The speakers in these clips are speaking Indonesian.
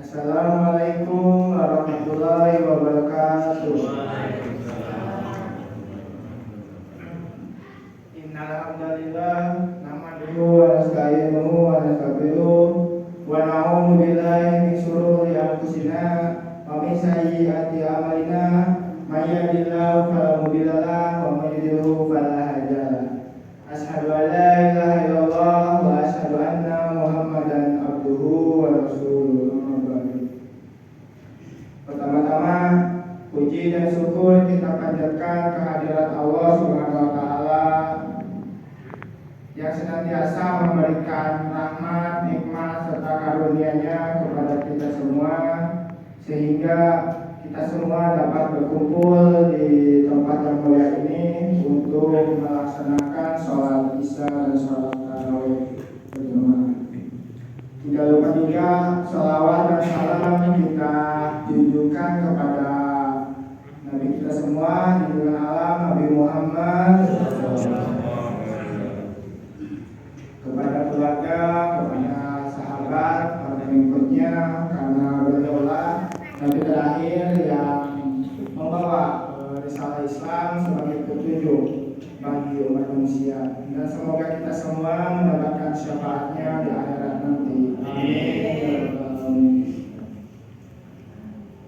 Assalamualaikum warahmatullahi wabarakatuh. Innal hamdalillah nahmaduhu wa nasta'inuhu wa nastaghfiruh wa na'udzu billahi min shururi anfusina wa min sayyiati a'malina may yahdihillahu fala mudilla lahu wa may yudlil fala hadiya lahu. Asyhadu an la ilaha illallah wa asyhadu anna Muhammadan abduhu wa rasuluh. Pertama-tama puji dan syukur kita panjatkan kehadirat Allah Subhanahu wa taala yang senantiasa memberikan rahmat, nikmat serta karunia-Nya kepada kita semua sehingga kita semua dapat berkumpul di tempat yang mulia ini untuk melaksanakan sholat Isya dan sholat tarawih berjamaah. Tidak lupa juga sholawat dan salam kita junjungkan kepada Nabi kita semua, junjungan alam Nabi Muhammad, kepada keluarga, kepada sahabat, para pengikutnya, karena beliaulah Nabi terakhir yang membawa risalah Islam sebagai petunjuk bagi umat manusia. Dan semoga kita semua mendapatkan syafaatnya di akhirat nanti. Amin.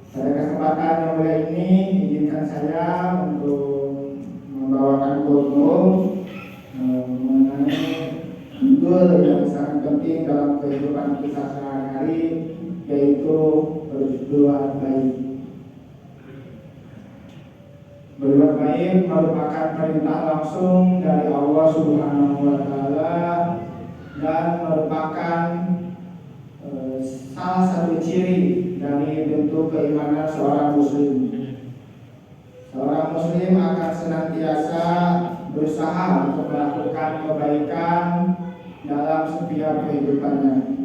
Pada kesempatan yang mulia ini, izinkan saya untuk membawakan kultum mengenai judul yang sangat penting dalam kehidupan kita sehari-hari, yaitu berbuat baik. Berbuat baik merupakan perintah langsung dari Allah Subhanahu wa taala dan merupakan salah satu ciri dari bentuk keimanan seorang muslim. Seorang muslim akan senantiasa berusaha untuk melakukan kebaikan dalam setiap kehidupannya.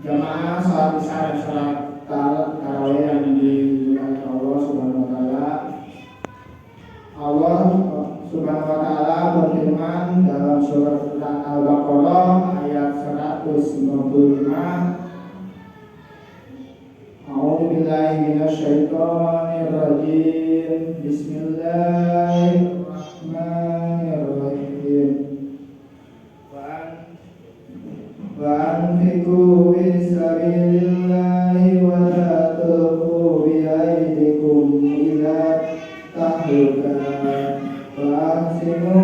Jamaah sholat Isya dan sholat tarawih yang dimuliakan Allah Subhanahu wa taala. Allah Subhanahu wa taala berfirman dalam surat Al-Baqarah ayat 195, A'udzu billahi minasyaitonir rajim. Bismillahirrahmanirrahim. Wa anfiqu fisabilillahi wa la tulqu bi aydikum ila tahlukah. Wa ahsinu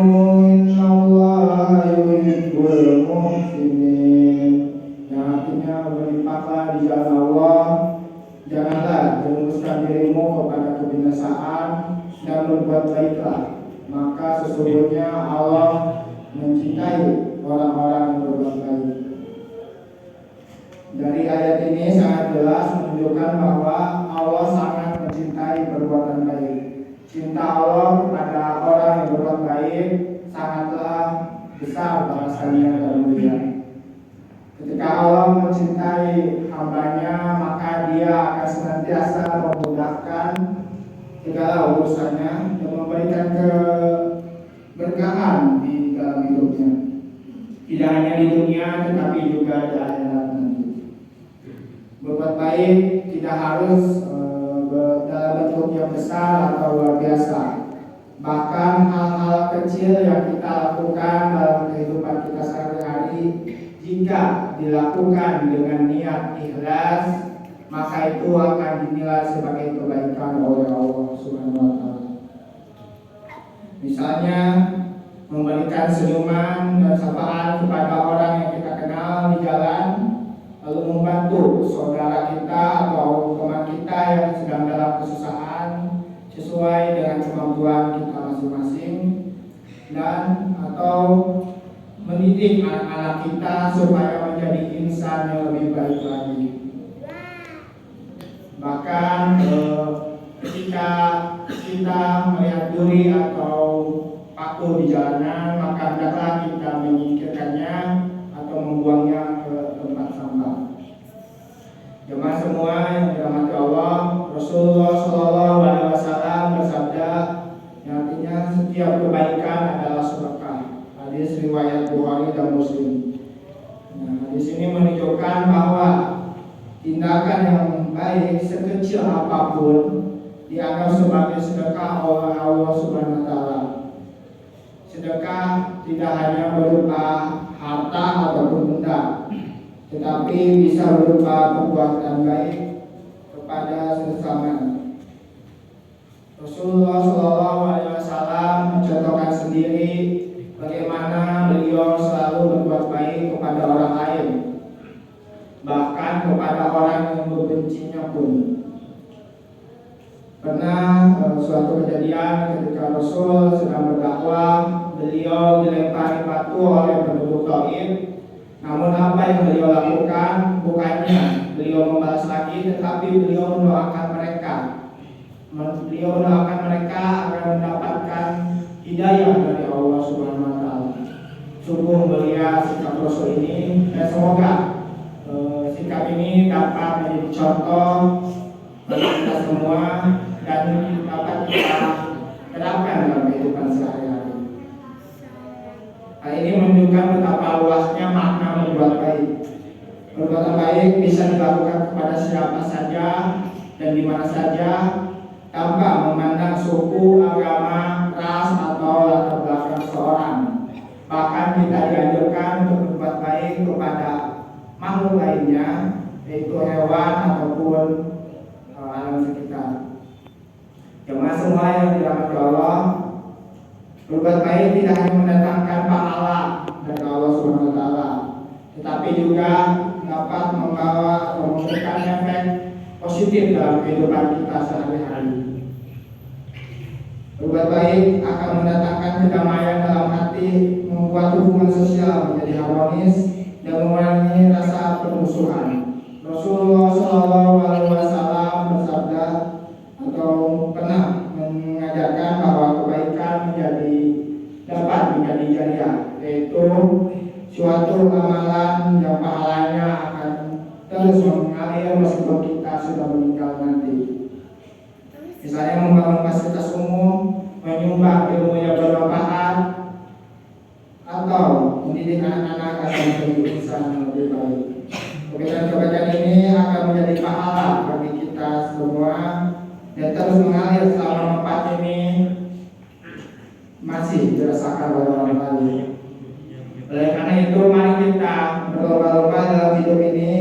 innallaha yuhibbul muhsinin. Yang artinya berinfaklah di jalan Allah, janganlah jerumuskan dirimu kepada kebinasaan, dan berbuat baiklah, maka sesungguhnya Allah mencintai orang-orang yang berbuat baik. Dari ayat ini sangat jelas menunjukkan bahwa Allah sangat mencintai perbuatan baik. Cinta Allah kepada orang yang berbuat baik sangatlah besar balasannya dan mulia. Ketika Allah mencintai hambanya, maka Dia akan senantiasa memudahkan segala urusannya dan memberikan keberkahan di dalam hidupnya. Tidak hanya di dunia, tetapi juga di akhirat nanti. Berbuat baik tidak harus dalam bentuk yang besar atau luar biasa. Bahkan hal-hal kecil yang kita lakukan dalam kehidupan kita sehari-hari, jika dilakukan dengan niat ikhlas, maka itu akan dinilai sebagai kebaikan oleh Allah Subhanahu wa taala. Misalnya memberikan senyuman dan sapaan kepada orang yang kita kenal di jalan, lalu membantu saudara kita atau teman kita yang sedang dalam kesusahan sesuai dengan kemampuan kita masing-masing, dan atau mendidik anak-anak kita supaya menjadi insan yang lebih baik lagi. Bahkan ketika kita melihat duri atau paku di jalanan, maka hendaklah kita menyingkirkannya atau membuangnya ke tempat sampah. Jemaah semua yang dirahmati Allah, Rasulullah SAW bersabda yang artinya setiap kebaikan adalah sedekah. Hadis riwayat Bukhari dan Muslim. Nah, di sini menunjukkan bahwa tindakan yang baik sekecil apapun dianggap sebagai sedekah oleh Allah Subhanahu wa taala. Sedekah tidak hanya berupa harta ataupun benda, tetapi bisa berupa perbuatan baik kepada sesama. Rasulullah Shallallahu Alaihi Wasallam mencontohkan sendiri bagaimana beliau selalu berbuat baik kepada orang lain, bahkan kepada orang yang membencinya pun. Pernah suatu kejadian ketika Rasul sedang berdakwah, beliau dilempari batu oleh penduduk Taif. Namun apa yang beliau lakukan bukannya beliau membalas lagi, tetapi beliau mendoakan mereka. Beliau mendoakan mereka agar mendapatkan hidayah dari Allah Subhanahu wa taala. Sungguh mulia sikap Rasul ini, dan semoga sikap ini dapat menjadi contoh bagi kita semua dan dapat kita terapkan dalam kehidupan sehari-hari. Hal ini menunjukkan betapa luasnya makna berbuat baik. Perbuatan baik bisa dilakukan kepada siapa saja dan di mana saja, tanpa memandang suku, agama, ras, atau latar belakang seseorang. Bahkan kita dianjurkan untuk berbuat baik kepada makhluk lainnya, yaitu hewan ataupun alam sekitar. Jemaah semua yang dirahmati Allah, berbuat baik tidak hanya mendatangkan pahala dari Allah Subhanahu wa taala, tetapi juga dapat membawa atau memberikan efek positif dalam kehidupan kita sehari-hari. Berbuat baik akan mendatangkan kedamaian dalam hati, membuat hubungan sosial menjadi harmonis dan mengurangi rasa permusuhan. Rasulullah Shallallahu Alaihi Wasallam bersabda atau pernah mengajarkan bahwa kebaikan dapat menjadi jariah, yaitu suatu amalan yang pahalanya akan terus mengalir meskipun kita sudah meninggal nanti. Misalnya membangun fasilitas umum, menyumbang ilmu yang bermanfaat, atau mendidik anak-anak agar menjadi insan yang lebih baik. Kebaikan-kebaikan ini akan menjadi pahala bagi kita semua dan terus mengalir selama tempat ini masih dirasakan oleh orang lain. Oleh karena itu, mari kita berlomba-lomba dalam hidup ini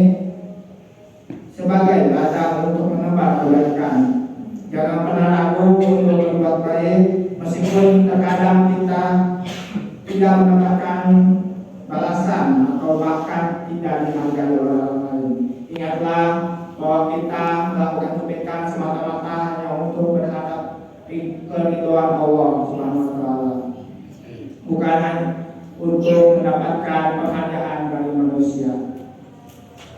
sebagai ladang untuk menebar kebaikan. Jangan pernah ragu untuk berbuat baik, meskipun terkadang kita tidak mendapatkan balasan atau bahkan tidak dihargai oleh orang lain. Ingatlah bahwa kita melakukan kebaikan semata-mata hanya untuk berharap keridhaan Allah Subhanahu wa taala, bukan untuk mendapatkan penghargaan dari manusia.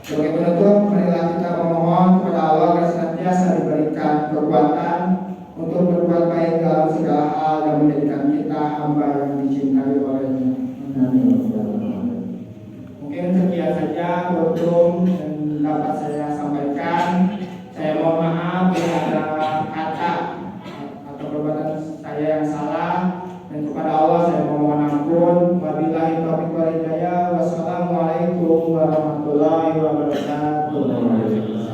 Sebagai penutup, marilah kita memohon kepada Allah agar senantiasa diberikan kekuatan untuk berbuat baik dalam segala hal dan menjadikan kita hamba yang dicintai oleh-Nya. Mungkin sekian saja untuk yang dapat saya sampaikan. Saya mohon maaf bila ada kata atau perbuatan saya yang salah, dan kepada Allah saya memohon ampun. Wabillahi taufiq wal hidayah. Wassalamualaikum warahmatullahi wabarakatuh.